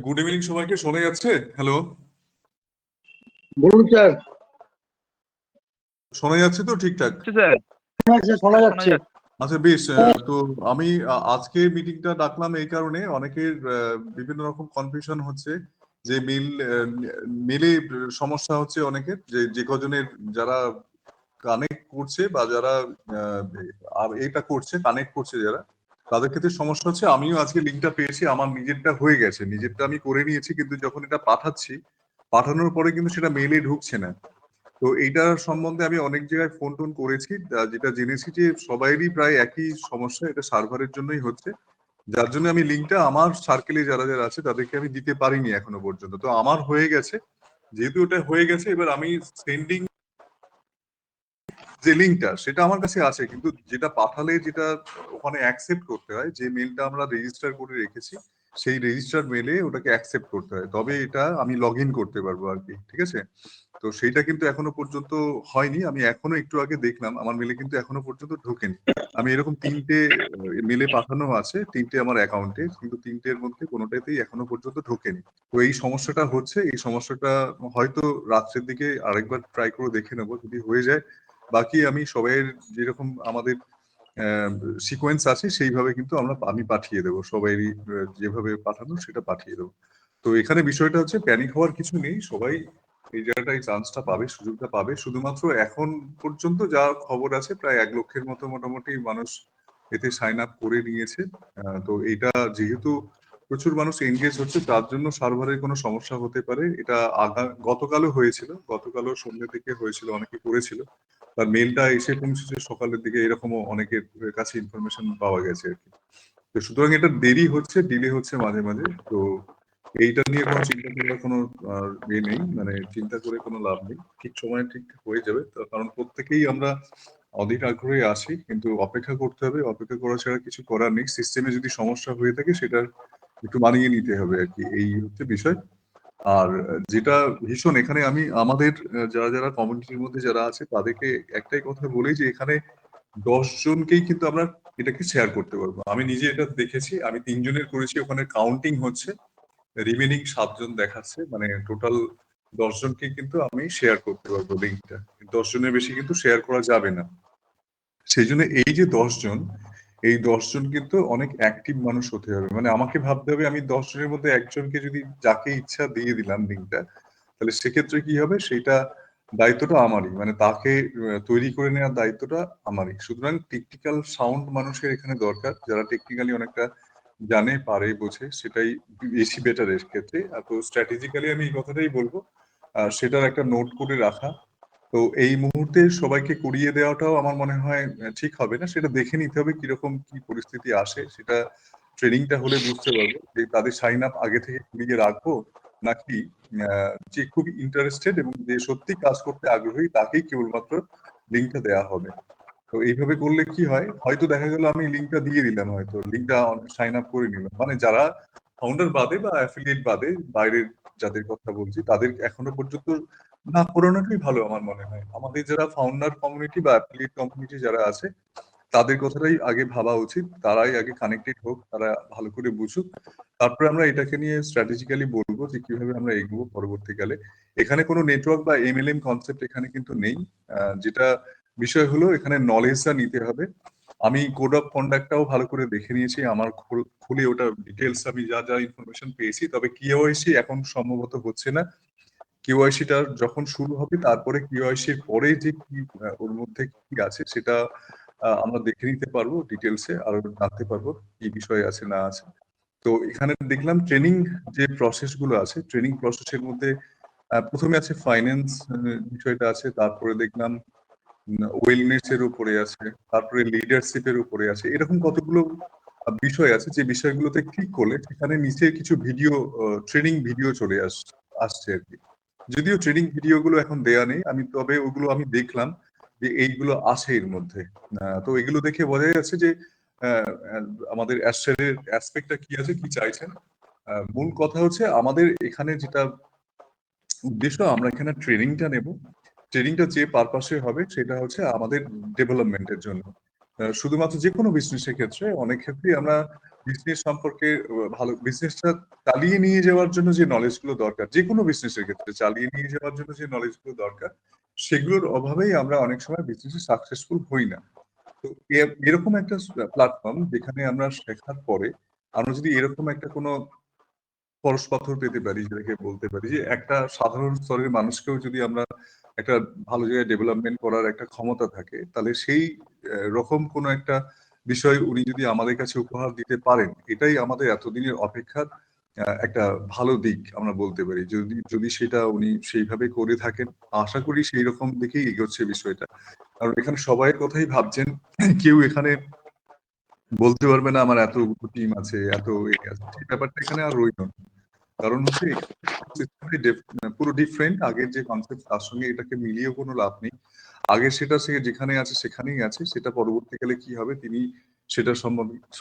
Good evening সবাইকে, শোনা যাচ্ছে? হ্যালো, বলুন স্যার। শোনা যাচ্ছে তো ঠিকঠাক? স্যার, হ্যাঁ স্যার, শোনা শোনা যাচ্ছে। যাচ্ছে। আচ্ছা বেশ। তো আমি আজকে মিটিংটা ডাকলাম এই কারণে, অনেকের বিভিন্ন রকম কনফিউশন হচ্ছে যে মেলে সমস্যা হচ্ছে অনেকের, যে যে কজনের যারা কানেক্ট করছে বা যারা এটা করছে, কানেক্ট করছে যারা, তাদের ক্ষেত্রে সমস্যা হচ্ছে। আমিও আজকে লিঙ্কটা পেয়েছি, আমার নিজেরটা হয়ে গেছে, নিজেরটা আমি করে নিয়েছি, কিন্তু যখন এটা পাঠাচ্ছি, পাঠানোর পরে কিন্তু সেটা মেলে ঢুকছে না। তো এইটার সম্বন্ধে আমি অনেক জায়গায় ফোন টোন করেছি, যেটা জেনেছি যে সবাইরই প্রায় একই সমস্যা, এটা সার্ভারের জন্যই হচ্ছে, যার জন্য আমি লিঙ্কটা আমার সার্কেলে যারা যারা আছে তাদেরকে আমি দিতে পারিনি এখনো পর্যন্ত। তো আমার হয়ে গেছে, যেহেতু ওটা হয়ে গেছে, এবার আমি সেন্ডিং যে লিঙ্কটা সেটা আমার কাছে আছে, কিন্তু যেটা পাঠালে যেটা ওখানে অ্যাকসেপ্ট করতে হয়, যে মেলটা আমরা রেজিস্টার করে রেখেছি সেই রেজিস্টার মেলে ওটাকে অ্যাকসেপ্ট করতে হয়, তবে এটা আমি লগ ইন করতে পারবো আর কি। ঠিক আছে? তো সেইটা কিন্তু এখনো পর্যন্ত হয়নি। আমি এখনো একটু আগে দেখলাম, আমার মেলে কিন্তু এখনো পর্যন্ত ঢোকেনি। আমি এরকম 3টে মেলে পাঠানো আছে, 3টে আমার অ্যাকাউন্টে, কিন্তু 3টের মধ্যে কোনোটাতেই এখনো পর্যন্ত ঢোকেনি। তো এই সমস্যাটা হচ্ছে, এই সমস্যাটা হয়তো রাত্রের দিকে আরেকবার ট্রাই করে দেখে নেবো, যদি হয়ে যায় বাকি আমি সবাইয়ের যেরকম আমাদের সিকোয়েন্স আছে সেইভাবে কিন্তু আমি পাঠিয়ে দেবো, সবাইরই যেভাবে পাঠানো সেটা পাঠিয়ে দেবো। তো এখানে বিষয়টা হচ্ছে প্যানিক হওয়ার কিছু নেই, সবাই এই জায়গাটায় চান্সটা পাবে, সুযোগটা পাবে। শুধুমাত্র এখন পর্যন্ত যা খবর আছে প্রায় 1 লক্ষের মতো মোটামুটি মানুষ এতে সাইন আপ করে নিয়েছে। তো এটা যেহেতু প্রচুর মানুষ এনগেজ হচ্ছে, তার জন্য সার্ভারের কোনো সমস্যা হতে পারে। এটা গতকালও হয়েছিল, গতকালও সন্ধ্যে থেকে হয়েছিল, অনেকে করেছিল, তার মেলটা এসে পৌঁছেছে সকালের দিকে, এরকমও অনেকের কাছে ইনফরমেশন পাওয়া গেছে আর কি। তো সুতরাং এটা দেরি হচ্ছে, ডিলে হচ্ছে মাঝে মাঝে। তো এইটা নিয়ে কোনো চিন্তা করার কোনো নেই, মানে চিন্তা করে কোনো লাভ নেই, ঠিক সময়ে ঠিক হয়ে যাবে। তার কারণ প্রত্যেকেই আমরা অধীর আগ্রহে আসি, কিন্তু অপেক্ষা করতে হবে, অপেক্ষা করা ছাড়া কিছু করার নেই। সিস্টেমে যদি সমস্যা হয়ে থাকে সেটা একটু মানিয়ে নিতে হবে আর কি, এই হচ্ছে বিষয়। আর যেটা ভীষণ, এখানে আমি আমাদের যারা যারা কমিউনিটির মধ্যে যারা আছে তাদেরকে একটাই কথা বলি, যে এখানে 10 জনকেই কিন্তু আমরা এটাকে শেয়ার করতে পারবো। আমি নিজে এটা দেখেছি, আমি 3জনের করেছি, ওখানে কাউন্টিং হচ্ছে, রিমেনিং 7জন দেখাচ্ছে, মানে টোটাল 10 জনকে কিন্তু আমি শেয়ার করতে পারবো লিঙ্কটা। 10 জনের বেশি কিন্তু শেয়ার করা যাবে না। সেই জন্য এই যে 10 জন, এই 10 জন কিন্তু অনেক অ্যাক্টিভ মানুষ হতে হবে, মানে আমাকে ভাবতে হবে আমি 10 জনের মধ্যে একজনকে যদি যাকে ইচ্ছা দিয়ে দিলাম লিঙ্কটা, তাহলে সেক্ষেত্রে কি হবে, সেটা দায়িত্বটা আমারই, মানে তাকে তৈরি করে নেওয়ার দায়িত্বটা আমারই। সুতরাং টেকনিক্যাল সাউন্ড মানুষের এখানে দরকার, যারা টেকনিক্যালি অনেকটা জানে, পারে, বোঝে, সেটাই বেশি বেটার এর ক্ষেত্রে। তো স্ট্র্যাটেজিক্যালি আমি এই কথাটাই বলবো, সেটার একটা নোট করে রাখা। তো এই মুহূর্তে সবাইকে করিয়ে দেওয়াটাও আমার মনে হয় ঠিক হবে না, সেটা দেখে নিতে হবে কিরকম কি পরিস্থিতি আসে, সেটা ট্রেনিংটা হলে বুঝতে পারবো যে তাদের সাইন আপ আগে থেকে করিয়ে রাখবো, নাকি যে খুব ইন্টারেস্টেড এবং যে সত্যি কাজ করতে আগ্রহী তাকেই কেবলমাত্র লিঙ্কটা দেওয়া হবে। তো এইভাবে করলে কি হয়, হয়তো দেখা গেল আমি লিঙ্কটা দিয়ে দিলাম, হয়তো লিঙ্কটা সাইন আপ করে নিলাম, মানে যারা ফাউন্ডার বাদে বা অ্যাফিলিয়েট বাদে বাইরের যাদের কথা বলছি, তাদের এখনো পর্যন্ত না করানোটাই ভালো আমার মনে হয়। আমাদের যারা ফাউন্ডার কমিউনিটি বা অ্যাফিলিয়েট কমিউনিটি যারা আছে তাদের কথাটাই আগে ভাবা উচিত, তারাই আগে কানেক্টেড হোক, তারা ভালো করে বুঝুক, তারপরে আমরা এটাকে নিয়ে স্ট্র্যাটেজিক্যালি বলবো যে কিভাবে আমরা এগোবো পরবর্তীকালে। এখানে কোনো নেটওয়ার্ক বা এমএলএম কনসেপ্ট এখানে কিন্তু নেই। যেটা বিষয় হলো, এখানে নলেজটা নিতে হবে। আমি কোড অফ কন্ডাক্টটাও ভালো করে দেখে নিয়েছি, আমার খুলে ওটা ডিটেলস আমি যা যা ইনফরমেশন পেয়েছি। তবে কেওয়াইসি এখন সম্ভবত হচ্ছে না, কেওয়াইসিটা যখন শুরু হবে তারপরে কেওয়াইসির পরে যে কি ওর মধ্যে কি আছে সেটা আমরা দেখে নিতে পারবো, ডিটেলসে আরো জানতে পারবো কি বিষয় আছে না আছে। তো এখানে দেখলাম ট্রেনিং যে প্রসেস গুলো আছে, ট্রেনিং প্রসেসের মধ্যে প্রথমে আছে ফাইন্যান্স বিষয়টা আছে, তারপরে দেখলাম ওয়েলনেস এর উপরে আছে, তারপরে লিডারশিপের উপরে আছে, এরকম কতগুলো বিষয় আছে যে বিষয়গুলোতে ক্লিক করলে সেখানে নিচে কিছু ভিডিও, ট্রেনিং ভিডিও চলে আসছে আর কি। যদিও ট্রেনিং ভিডিও গুলো এখন দেয়া নেই, আমি তবে ওগুলো আমি দেখলাম যে এইগুলো আছে এর মধ্যে। তো এগুলো দেখে বোঝা যাচ্ছে যে আহ, আমাদের অ্যাস্ট্রেলের অ্যাসপেক্টটা কি আছে, কি চাইছেন। মূল কথা হচ্ছে আমাদের এখানে যেটা উদ্দেশ্য, আমরা এখানে ট্রেনিংটা নেব, ট্রেনিংটা যে পারপাসে হবে সেটা হচ্ছে আমাদের ডেভেলপমেন্টের জন্য। শুধুমাত্র যে কোনো বিজনেসের ক্ষেত্রে, অনেক ক্ষেত্রেই আমরা বিজনেস সম্পর্কে ভালো বিজনেসটা চালিয়ে নিয়ে যাওয়ার জন্য যে নলেজ গুলো দরকার, যে কোনো বিজনেসের ক্ষেত্রে চালিয়ে নিয়ে যাওয়ার জন্য যে নলেজ গুলো দরকার, সেগুলোর অভাবেই আমরা অনেক সময় বিজনেসে সাকসেসফুল হই না। তো এরকম একটা প্ল্যাটফর্ম যেখানে আমরা শেখার পরে আমরা যদি এরকম একটা কোনো পরশপাথর পেতে পারি, যেটাকে বলতে পারি যে একটা সাধারণ স্তরের মানুষকেও যদি আমরা একটা ভালো জায়গায় ডেভেলপমেন্ট করার একটা ক্ষমতা থাকে, তাহলে সেই রকম কোনো একটা বিষয় উনি যদি আমাদের কাছে উপহার দিতে পারেন, এটাই আমাদের এতদিনের অপেক্ষার একটা ভালো দিক আমরা বলতে পারি। যদি যদি সেটা উনি সেইভাবে করে থাকেন, আশা করি সেই রকম দিকেই এগোচ্ছে বিষয়টা। কারণ এখানে সবাই কথাই ভাবছেন, কেউ এখানে বলতে পারবে না আমার এত টিম আছে, এত আছে, সেই ব্যাপারটা এখানে আর রইল না। কারণ হচ্ছে পুরো ডিফারেন্ট আগের যে কনসেপ্ট, তার সঙ্গে এটাকে মিলিয়েও কোনো লাভ নেই। আগে সেটা সে যেখানে আছে সেখানেই আছে, সেটা পরবর্তীকালে কি হবে তিনি সেটা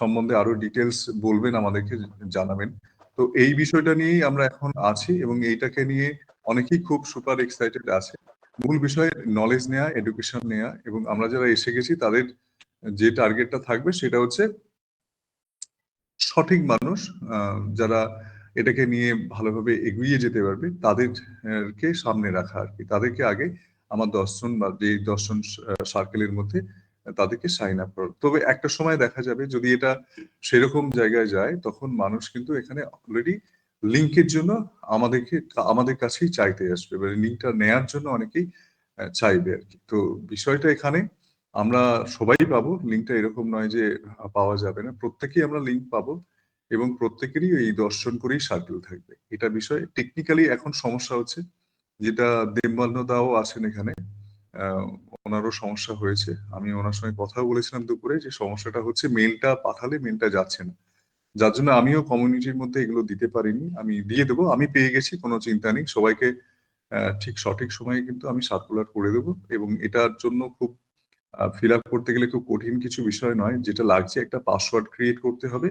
সম্বন্ধে আরো ডিটেলস বলবেন, আমাদেরকে জানাবেন। তো এই বিষয়টা নিয়েই আমরা এখন আছি এবং এইটাকে নিয়ে অনেকেই খুব সুপার এক্সাইটেড আছে। মূল বিষয় নলেজ নেওয়া, এডুকেশন নেওয়া, এবং আমরা যারা এসে গেছি তাদের যে টার্গেটটা থাকবে সেটা হচ্ছে সঠিক মানুষ, যারা এটাকে নিয়ে ভালোভাবে এগিয়ে যেতে পারবে তাদেরকে সামনে রাখা আর কি, তাদেরকে আগে আমার 10 জন বা যে 10 জন সার্কেলের মধ্যে তাদেরকে সাইন আপ করা। তবে একটা সময় দেখা যাবে যদি এটা সেরকম জায়গায় যায়, তখন মানুষ কিন্তু এখানে অলরেডি লিঙ্কের জন্য আমাদের কাছেই চাইতে আসবে, লিঙ্কটা নেয়ার জন্য অনেকেই চাইবে আর কি। তো বিষয়টা এখানে আমরা সবাই পাবো লিঙ্কটা, এরকম নয় যে পাওয়া যাবে না, প্রত্যেকেই আমরা লিঙ্ক পাবো এবং প্রত্যেকেরই এই 10 জন করেই সার্কেল থাকবে। এটা বিষয়ে টেকনিক্যালি এখন সমস্যা হচ্ছে, যেটা দেবমান্য দাও আছেন এখানে, আহ, ওনারও সমস্যা হয়েছে। আমি ওনার সঙ্গে কথা বলেছিলাম দুপুরে, যে সমস্যাটা হচ্ছে মেলটা পাঠালে মেলটা যাচ্ছে না, যার জন্য আমিও কমিউনিটির মধ্যে এগুলো দিতে পারিনি। আমি দিয়ে দেবো, আমি পেয়ে গেছি, কোনো চিন্তা নেই। সবাইকে ঠিক সঠিক সময়ে কিন্তু আমি সার্কুলার করে দেবো, এবং এটার জন্য খুব ফিল আপ করতে গেলে খুব কঠিন কিছু বিষয় নয়। যেটা লাগছে, একটা পাসওয়ার্ড ক্রিয়েট করতে হবে।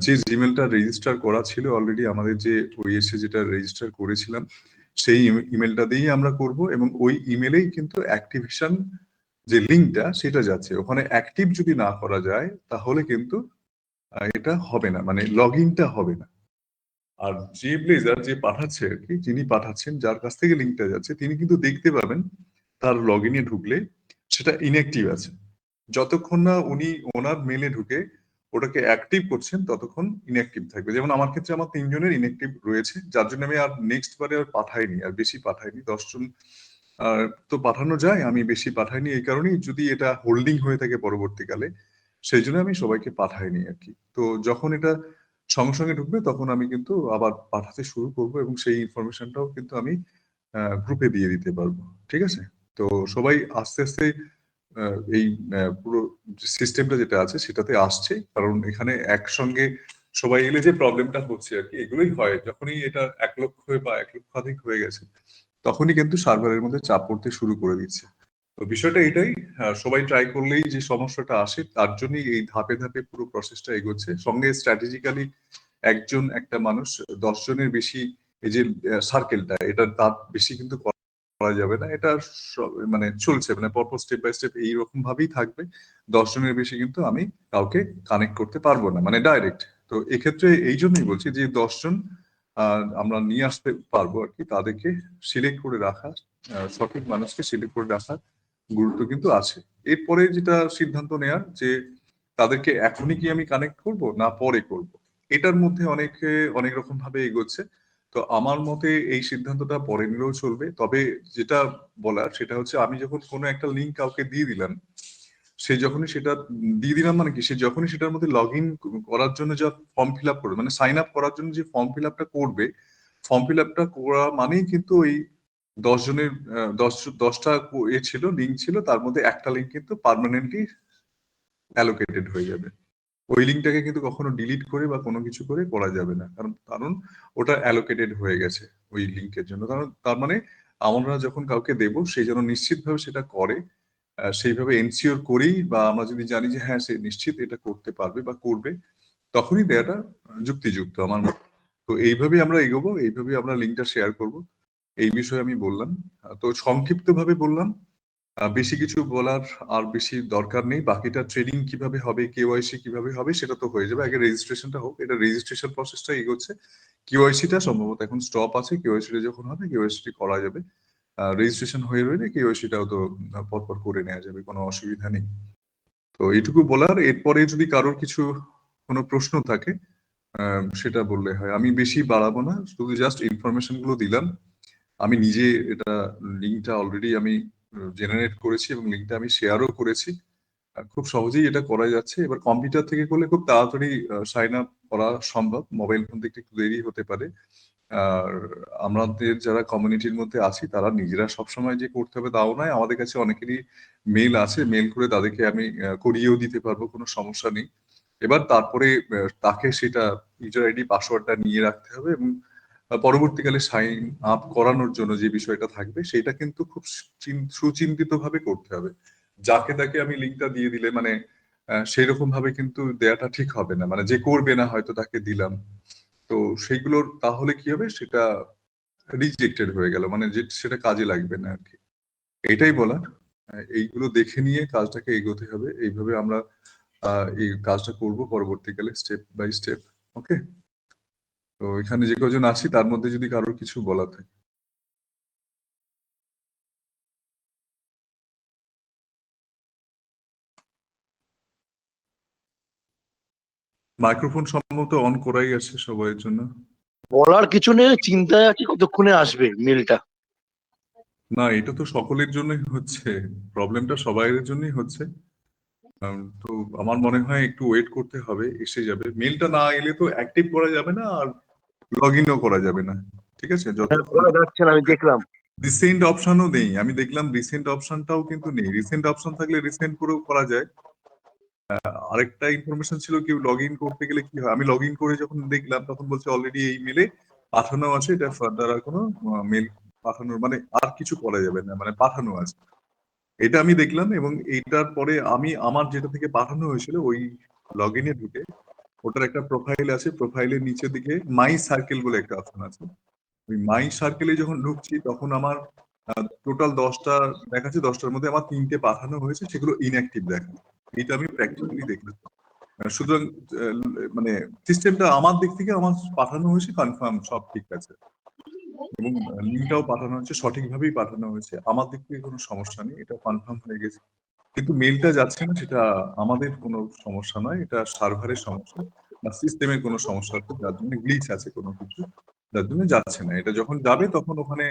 যে জিমেলটা রেজিস্টার করা ছিল অলরেডি, আমাদের যে ওইএসএ যেটা রেজিস্টার করেছিলাম, সেই ইমেলটা দিয়েই আমরা করব, এবং ওই ইমেলেই কিন্তু অ্যাক্টিভেশন যে লিঙ্কটা সেটা যাচ্ছে ওখানে। অ্যাক্টিভ যদি না করা যায় তাহলে কিন্তু এটা হবে না, মানে লগ ইনটা হবে না। আর যে ব্লেজার যে পাঠাচ্ছে আর কি, যিনি পাঠাচ্ছেন, যার কাছ থেকে লিঙ্কটা যাচ্ছে, তিনি কিন্তু দেখতে পাবেন তার লগ ইনে ঢুকলে সেটা ইনঅ্যাক্টিভ আছে। যতক্ষণ না উনি ওনার মেলে ঢুকে ওটাকে অ্যাক্টিভ করছেন, ততক্ষণ ইনঅ্যাক্টিভ থাকবে। যেমন আমার ক্ষেত্রে আমার 3 জনের ইনঅ্যাক্টিভ রয়েছে, যার জন্য আমি আর নেক্সট বারে আর পাঠাইনি, আর বেশি পাঠাইনি। 10 জন তো পাঠানো যায়, আমি বেশি পাঠাইনি এই কারণেই, যদি এটা হোল্ডিং হয়ে থাকে পরবর্তীকালে, সেই জন্য আমি সবাইকে পাঠাইনি আর কি। তো যখন এটা সঙ্গে সঙ্গে ঢুকবে তখন আমি কিন্তু আবার পাঠাতে শুরু করব, এবং সেই ইনফরমেশনটাও কিন্তু আমি গ্রুপে দিয়ে দিতে পারবো। ঠিক আছে? তো সবাই আস্তে আস্তে এই পুরো সিস্টেমটা যেটা আছে সেটাতে আসছে, কারণ এখানে একসঙ্গে সবাই এলে যে প্রবলেমটা হচ্ছে আর কি, এগুলোই হয় যখনই এটা 1 লক্ষ বা 1 লক্ষাধিক হয়ে গেছে, তখনই কিন্তু সার্ভারের মধ্যে চাপ পড়তে শুরু করে দিচ্ছে। তো বিষয়টা এটাই, সবাই ট্রাই করলেই যে সমস্যাটা আসে, তার জন্যই এই ধাপে ধাপে পুরো প্রসেসটা এগোচ্ছে। সঙ্গে স্ট্র্যাটেজিক্যালি একজন একটা মানুষ 10 জনের বেশি, এই যে সার্কেলটা, এটা তার বেশি কিন্তু করা যাবে না। এটা মানে চলছে, মানে পরপর স্টেপ বাই স্টেপ এইরকম ভাবেই থাকবে। 10 জনের বেশি কিন্তু আমি কাউকে কানেক্ট করতে পারবো না, মানে ডাইরেক্ট। তো এক্ষেত্রে এই জন্যই বলছি যে 10 জন আমরা নিয়ে আসতে পারবো আর কি, তাদেরকে সিলেক্ট করে রাখা, সঠিক মানুষকে সিলেক্ট করে রাখার গুরুত্ব কিন্তু আছে। এরপরে যেটা সিদ্ধান্ত নেয়ার, যে তাদেরকে এখনই কি আমি কানেক্ট করব না পরে করব, এটার মধ্যে অনেকে অনেক রকম ভাবে এগোচ্ছে। তো আমার মতে এই সিদ্ধান্তটা পরে নিলেও চলবে, তবে যেটা বলার সেটা হচ্ছে, আমি যখন কোনো একটা লিঙ্ক কাউকে দিয়ে দিলাম, সে যখনই সেটা দিয়ে দিলাম মানে কি, সে যখনই সেটার মধ্যে লগ ইন করার জন্য যা ফর্ম ফিল আপ করবে, মানে সাইন আপ করার জন্য যে ফর্ম ফিল আপটা করবে, ফর্ম ফিল আপটা করা মানেই কিন্তু ওই 10 জনের 10টা ছিল, লিঙ্ক ছিল, তার মধ্যে একটা লিঙ্ক কিন্তু পার্মানেন্টলি অ্যালোকেটেড হয়ে যাবে। ওই লিঙ্কটাকে কিন্তু কখনো ডিলিট করে বা কোনো কিছু করে করা যাবে না, কারণ কারণ ওটা অ্যালোকেটেড হয়ে গেছে ওই লিঙ্কের জন্য। কারণ তার মানে আমরা যখন কাউকে দেব, সে যেন নিশ্চিতভাবে সেটা করে, সেইভাবে এনসিওর করেই, বা আমরা যদি জানি যে হ্যাঁ সে নিশ্চিত এটা করতে পারবে বা করবে, তখনই দেওয়াটা যুক্তিযুক্ত আমার মতে। তো এইভাবেই আমরা এগোবো, এইভাবেই আমরা লিঙ্কটা শেয়ার করব। এই বিষয়ে আমি বললাম। তো সংক্ষিপ্ত ভাবে বললাম। বেশি কিছু বলার আর বেশি দরকার নেই। বাকিটা ট্রেনিং কিভাবে হবে, কেওয়াইসি কিভাবে হবে সেটা তো হয়ে যাবে। আগে রেজিস্ট্রেশনটা হোক, এটা রেজিস্ট্রেশন প্রসেসটা এগোচ্ছে। কেওয়াইসিটা সম্ভবত এখন স্টপ আছে, কেওয়াইসিটা যখন হবে কেওয়াইসি করা যাবে। রেজিস্ট্রেশন হয়ে রইলে কেওয়াইসিটাও তো পরপর করে নেওয়া যাবে, কোনো অসুবিধা নেই। তো এইটুকু বলার। এরপরে যদি কারোর কিছু কোনো প্রশ্ন থাকে সেটা বললে হয়। আমি বেশি বাড়াবো না, শুধু জাস্ট ইনফরমেশন গুলো দিলাম। আমি নিজে এটা লিঙ্কটা অলরেডি আমি জেনারেট করেছি এবং লিঙ্কটা আমি শেয়ারও করেছি। খুব সহজেই এটা করা যাচ্ছে। এবার কম্পিউটার থেকে করলে খুব তাড়াতাড়ি সাইন আপ করা সম্ভব, মোবাইল ফোন থেকে একটু দেরি হতে পারে। আর আমাদের যারা কমিউনিটির মধ্যে আছি তারা নিজেরা সবসময় যে করতে হবে তাও নয়, আমাদের কাছে অনেকেরই মেল আছে, মেল করে তাদেরকে আমি করিয়েও দিতে পারবো, কোনো সমস্যা নেই। এবার তারপরে তাকে সেটা ইউজার আইডি পাসওয়ার্ডটা নিয়ে রাখতে হবে এবং পরবর্তীকালে সাইন আপ করানোর জন্য যে বিষয়টা থাকবে সেটা কিন্তু খুব সুচিন্তিত ভাবে করতে হবে। যাকে তাকে আমি লিঙ্কটা দিয়ে দিলে মানে সেই রকম ভাবে কিন্তু দেয়াটা ঠিক হবে না, মানে যে করবে না হয়তো তাকে দিলাম। তো সেইগুলোর তাহলে কি হবে, সেটা রিজেক্টেড হয়ে গেল, মানে যে সেটা কাজে লাগবে না আর কি। এটাই বলা। এইগুলো দেখে নিয়ে কাজটাকে এগোতে হবে, এইভাবে আমরা এই কাজটা করব পরবর্তীকালে স্টেপ বাই স্টেপ। ওকে। তো এখানে যে কজন আছি তার মধ্যে যদি কারোর কিছু বলা থাকে। মাইক্রোফোন সম্ভবত অন করাই আছে সবাইয়ের জন্য। বলার কিছু নেই, চিন্তায় আছি কতক্ষণে আসবে মেলটা। না, এটা তো সকলের জন্যই হচ্ছে, প্রবলেমটা সবাইয়ের জন্যই হচ্ছে। তো আমার মনে হয় একটু ওয়েট করতে হবে, এসে যাবে। মেলটা না এলে তো অ্যাক্টিভ করা যাবে না, আর লগ ইনও করা যাবে না। ঠিক আছে, যতক্ষণ করা যাচ্ছে না, আমি দেখলাম। রিসেন্ট অপশনও নেই, আমি দেখলাম রিসেন্ট অপশনটাও কিন্তু নেই। রিসেন্ট অপশন থাকলে রিসেন্ট করেও করা যায়। আরেকটা ইনফরমেশন ছিল, কেউ লগ ইন করতে গেলে কি হয়, আমি লগ ইন করে যখন দেখলাম তখন বলছে অলরেডি এই মেলে পাঠানো আছে, এটা ফার্দার আর কোনো মেল পাঠানোর মানে আর কিছু করা যাবে না, মানে পাঠানো আছে। এটা আমি দেখলাম এবং এইটার পরে আমি আমার যেটা থেকে পাঠানো হয়েছিল ওই লগ ইনে ঢুকে ওটার একটা প্রোফাইল আছে, প্রোফাইলের নিচের দিকে মাই সার্কেল বলে একটা অপশন আছে। ওই মাই সার্কেলে যখন ঢুকছি তখন আমার টোটাল 10টা দেখাচ্ছে, 10টার মধ্যে আমার 3টে পাঠানো হয়েছে, সেগুলো ইনঅ্যাক্টিভ দেখাচ্ছে। এটা আমি প্র্যাকটিক্যালি দেখলাম। সুতরাং মানে সিস্টেমটা আমার দিক থেকে আমার পাঠানো হয়েছে কনফার্ম, সব ঠিক আছে এবং লিঙ্কটাও পাঠানো হয়েছে, সঠিকভাবেই পাঠানো হয়েছে। আমার দিক থেকে কোনো সমস্যা নেই, এটা কনফার্ম হয়ে গেছে। কিন্তু মেলটা যাচ্ছে না, সেটা আমাদের কোনো সমস্যা নয়, এটা সার্ভারের সমস্যা বা সিস্টেমের কোনো সমস্যা আছে, যার জন্য গ্লিচ আছে কোনো কিছু, যার জন্য যাচ্ছে না। এটা যখন যাবে তখন ওখানে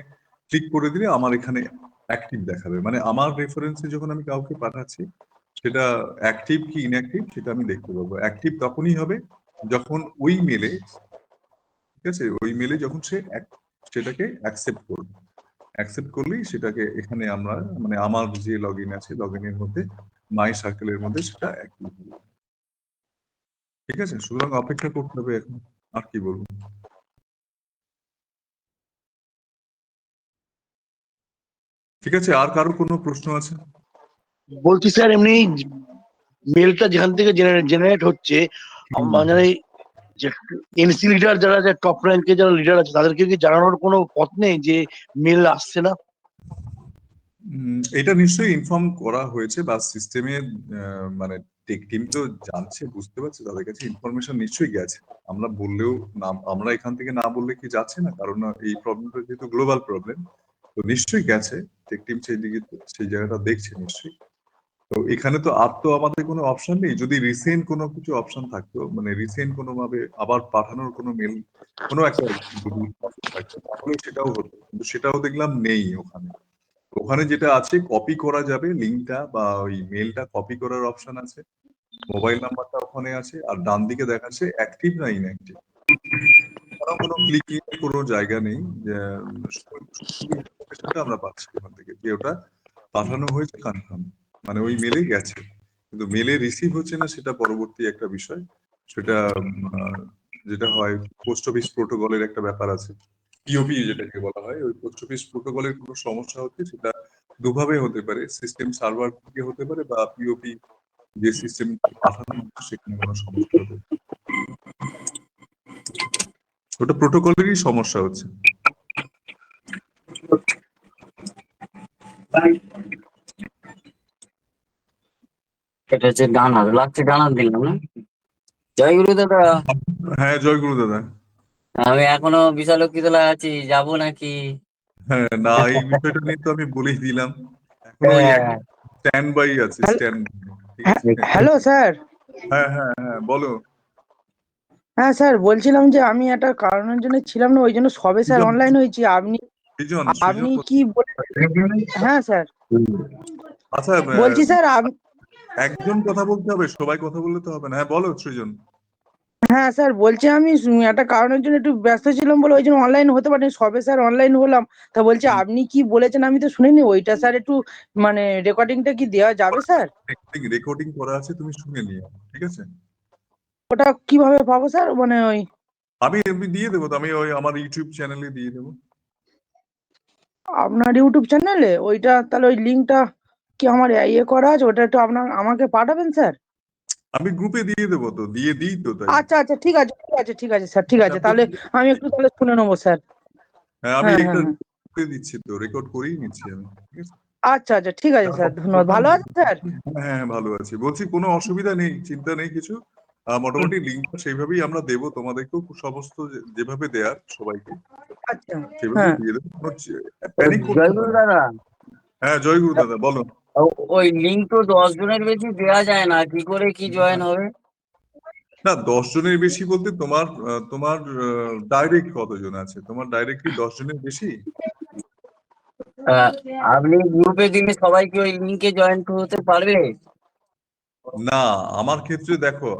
ক্লিক করে দিলে আমার এখানে অ্যাক্টিভ দেখাবে, মানে আমার রেফারেন্সে যখন আমি কাউকে পাঠাচ্ছি সেটা অ্যাক্টিভ কি ইনঅ্যাক্টিভ সেটা আমি দেখতে পাবো। অ্যাক্টিভ তখনই হবে যখন ওই মেলে, ঠিক আছে, ওই মেলে যখন সে সেটাকে অ্যাকসেপ্ট করবে। অ্যাকসেপ্ট করলেই সেটাকে এখানে আমরা মানে আমার যে লগ ইন আছে লগ ইনের মধ্যে মাই সার্কেলের মধ্যে সেটা অ্যাক্টিভ হবে। ঠিক আছে, সুতরাং অপেক্ষা করতে হবে এখন, আর কি বলবো। ঠিক আছে, আর কারো কোনো প্রশ্ন আছে? বলছি স্যার, এমনি মেলটা যেখান থেকে জেনারেট হচ্ছে, মানে যে এনসি লিডার যারা টপ র্যাঙ্কে যারা লিডার আছে তাদেরকে কি জানানোর কোনো পথ নেই যে মেল আসছে না? এটা নিশ্চয়ই ইনফর্ম করা হয়েছে বা সিস্টেমে মানে টেক টিম তো জানছে, বুঝতে পারছে, তাদের কাছে ইনফরমেশন নিশ্চয়ই গেছে। আমরা বললেও না, আমরা এখান থেকে না বললে কি যাচ্ছে না, কারণ এই প্রবলেমটা যেহেতু গ্লোবাল প্রবলেম, তো নিশ্চয়ই গেছে। টেক টিম সেই দিকে সেই জায়গাটা দেখছে নিশ্চয়ই। তো এখানে তো আর তো আমাদের কোনো অপশন নেই। যদি রিসেন্ট কোনো কিছু অপশন থাকতো, মানে রিসেন্ট কোনো ভাবে আবার পাঠানোর কোনো মেল, কোনো একটা যদি process থাকতো তাহলে সেটাও হতো, কিন্তু সেটাও দেখলাম নেই ওখানে। ওখানে যেটা আছে, কপি করা যাবে লিঙ্কটা বা ওই মেলটা কপি করার অপশন আছে, মোবাইল নাম্বারটা ওখানে আছে, আর ডান দিকে দেখাচ্ছে অ্যাক্টিভ না ইনঅ্যাক্টিভ। এছাড়াও কোনো ক্লিকিং এর কোনো জায়গা নেই, যে শুধু ইনফরমেশনটা আমরা পাচ্ছি ওখান থেকে যে ওটা পাঠানো হয়েছে কনফার্ম, মানে ওই মেলে গেছে। কিন্তু মেলে রিসিভ হচ্ছে না সেটা পরবর্তী একটা বিষয়। সেটা যেটা হয় পোস্ট অফিস প্রোটোকলের একটা ব্যাপার আছে, পিওপি যেটাকে বলা হয়, ওই পোস্ট অফিস প্রোটোকলের কোনো সমস্যা হচ্ছে। সেটা দুভাবে হতে পারে, সিস্টেম সার্ভার থেকে হতে পারে বা পিওপি যে সিস্টেম পাঠানো হচ্ছে সেখানে কোনো সমস্যা হতে পারে। ওটা প্রোটোকলেরই সমস্যা হচ্ছে। এটা হচ্ছে ডানার, লাগছে ডানার দিলাম না। জয় গুরু দাদা। হ্যাঁ, জয় গুরু দাদা। আমি এখনো বিশালক্ষীতলায় আছি, যাবো নাকি? হ্যাঁ, না, এই বিষয়টা নিয়ে তো আমি বলেই দিলাম। এখন ওই হ্যাঁ। এক স্ট্যান্ড বাই আছে, হ্যালো স্ট্যান্ড বাই। ঠিক আছে। Hello sir. হ্যাঁ, হ্যাঁ, হ্যাঁ, বলো। হ্যাঁ স্যার, বলছিলাম যে আমি একটা কারণের জন্য ছিলাম না, ওই জন্য সবে স্যার সৃজন, অনলাইন হয়েছি। আপনি সৃজন, আপনি সৃজন কি হ্যাঁ স্যার, আচ্ছা, বলছি স্যার একজন কথা বলতে হবে, সবাই কথা বললে তো হবে না। হ্যাঁ, বলো সৃজন। হ্যাঁ স্যার, বলছি আমি একটা কারণের জন্য একটু ব্যস্ত ছিলাম বলে ওই জন্য অনলাইন হতে পারিনি, সবে স্যার অনলাইন হলাম। তা বলছি আপনি কি বলেছেন আমি তো শুনিনি, ওইটা স্যার একটু মানে রেকর্ডিংটা কি দেওয়া যাবে স্যার? রেকর্ডিং করা আছে, তুমি শুনে নিও। ঠিক আছে। ওটা কিভাবে পাবো স্যার, মানে ওই আমি দিয়ে দেবো তো, আমি ওই আমার ইউটিউব চ্যানেলে দিয়ে দেবো। আপনার ইউটিউব চ্যানেলে ওইটা তাহলে ওই লিঙ্কটা কি আমার করা আছে, ওটা একটু আমাকে পাঠাবেন স্যার? আমি গ্রুপে দিয়ে দেবো তো, দিয়ে দিই তো তাই। আচ্ছা আচ্ছা, ঠিক আছে ঠিক আছে ঠিক আছে স্যার, ঠিক আছে, আমি তো তাহলে আমি একটু তাহলে শুনে নেবো স্যার। হ্যাঁ, আমি হ্যাঁ হ্যাঁ এটা হ্যাঁ, করে দিচ্ছি তো, রেকর্ড করেই নিচ্ছি আমি। ঠিক আছে। আচ্ছা আচ্ছা, ঠিক আছে স্যার, ধন্যবাদ। ভালো আছে স্যার? হ্যাঁ, হ্যাঁ, ভালো আছি। বলছি কোনো অসুবিধা নেই, চিন্তা নেই কিছু। মোটামুটি লিঙ্কটা সেইভাবেই আমরা দেবো তোমাদেরকেও, সমস্ত যেভাবে দেয়ার সবাইকে আচ্ছা। সেভাবে হ্যাঁ, দিয়ে দেবো। কোনো প্যানিক করতে জয় হবে গুরু না। দাদা। হ্যাঁ, জয় গুরু দাদা, বলো। ওই লিঙ্ক তো 10 জনের বেশি দেওয়া যায় না, কি করে কি জয়েন হবে? না, 10 জনের বেশি বলতে তোমার ডাইরেক্ট কতজন আছে? তোমার ডাইরেক্ট কি 10 জনের বেশি? আহ, আপনি গ্রুপে দিলে সবাই কি ওই লিঙ্কে জয়েন হতে পারবে? না, আমার ক্ষেত্রে দেখো,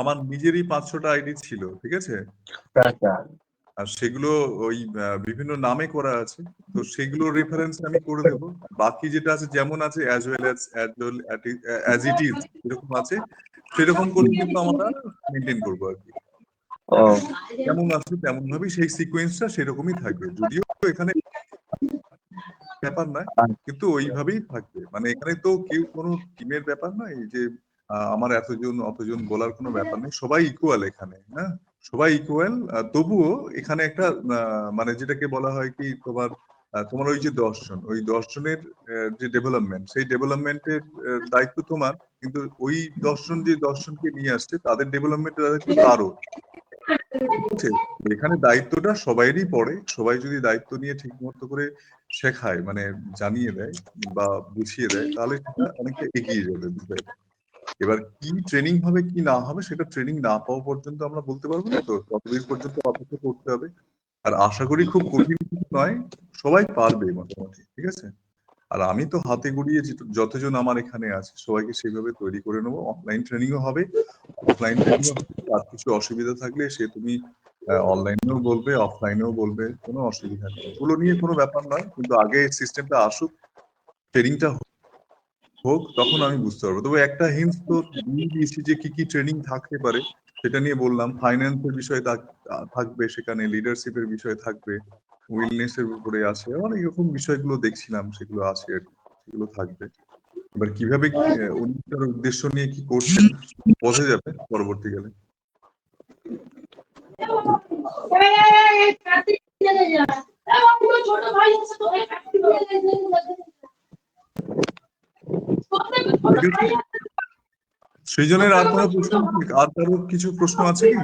আমার নিজেরই 500টা আইডি ছিল। ঠিক আছে। আচ্ছা। আর সেগুলো ওই বিভিন্ন নামে করা আছে। তো সেগুলো রেফারেন্স আমি করে দেবো। বাকি যেটা আছে যেমন আছে, as well as it is এরকম আছে, সেরকম করে কিন্তু আমরা মেনটেন করবো আর কি। ও। যেমন আছে তেমন ভাবেই সেই সিকোয়েন্সটা সেরকমই থাকবে, যদিও এখানে ব্যাপার নয়, কিন্তু ওইভাবেই থাকবে। মানে এখানে তো কেউ কোনো টিমের ব্যাপার নয় যে আমার এতজন অতজন বলার কোনো ব্যাপার নেই, সবাই ইকুয়াল এখানে। হ্যাঁ, সবাই ইকুয়াল। তবুও এখানে একটা মানে যেটাকে বলা হয় কি, তোমার ওই যে 10 জন, ওই 10 জনের যে ডেভেলপমেন্ট, সেই ডেভেলপমেন্টের দায়িত্ব তোমার। কিন্তু ওই 10 জন যে 10 জনকে নিয়ে আসছে, তাদের ডেভেলপমেন্টের দায়িত্ব তারও। ঠিক আছে? এখানে দায়িত্বটা সবাইরই পড়ে। সবাই যদি দায়িত্ব নিয়ে ঠিক মতো করে শেখায়, মানে জানিয়ে দেয় বা বুঝিয়ে দেয়, তাহলে সেটা অনেকটা এগিয়ে যাবে বিষয়টা। এবার কি ট্রেনিং হবে কি না হবে, সেটা ট্রেনিং না পাওয়া পর্যন্ত আমরা বলতে পারবো না, তো ততদিন পর্যন্ত অপেক্ষা করতে হবে। আর আশা করি খুব কঠিন কিছু নয়, সবাই পারবে মোটামুটি। ঠিক আছে। আর আমি তো হাতে গুড়িয়ে যতজন আমার এখানে আছে সবাইকে সেইভাবে তৈরি করে নেবো। অনলাইন ট্রেনিংও হবে, অফলাইন ট্রেনিংও হবে। আর কিছু অসুবিধা থাকলে সে তুমি অনলাইনেও বলবে, অফলাইনেও বলবে, কোনো অসুবিধা নেই। ওগুলো নিয়ে কোনো ব্যাপার নয়, কিন্তু আগে সিস্টেমটা আসুক, ট্রেনিংটা হোক, তখন আমি বুঝতে পারবো। তবে একটা হিন্টস তো দিয়ে দিয়েছি যে কি কি ট্রেনিং থাকতে পারে, সেটা নিয়ে বললাম। ফাইন্যান্সের বিষয় থাকবে, সেখানে লিডারশিপের বিষয় থাকবে, উইলনেস এর উপরে আছে, অনেক রকম বিষয়গুলো দেখছিলাম, সেগুলো আছে আর কি, সেগুলো থাকবে। এবার কিভাবে উনি তার উদ্দেশ্য নিয়ে কি করছেন বোঝা যাবে পরবর্তীকালে। ঠিক আছে। সৃজনের আর কোনো প্রশ্ন আছে? আর কারো কিছু প্রশ্ন আছে কি?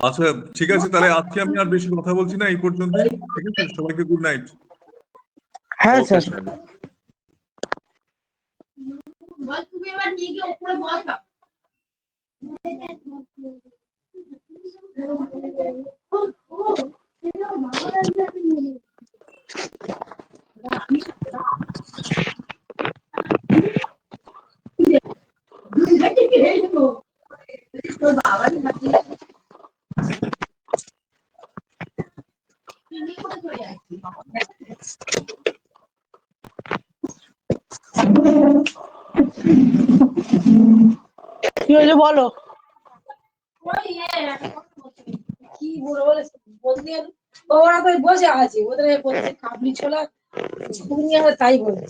আচ্ছা, ঠিক আছে, তাহলে আজকে আমি আর বেশি কথা বলছি না, এই পর্যন্তই। ঠিক আছে, সবাইকে গুড নাইট। হ্যাঁ ওকে স্যার। স্যার। কি হয়েছে বলো? কি বলবো বলতে ওরা তো বসে আছে, ওদের বলছে কাবলি ছোলা, তাই বলছে।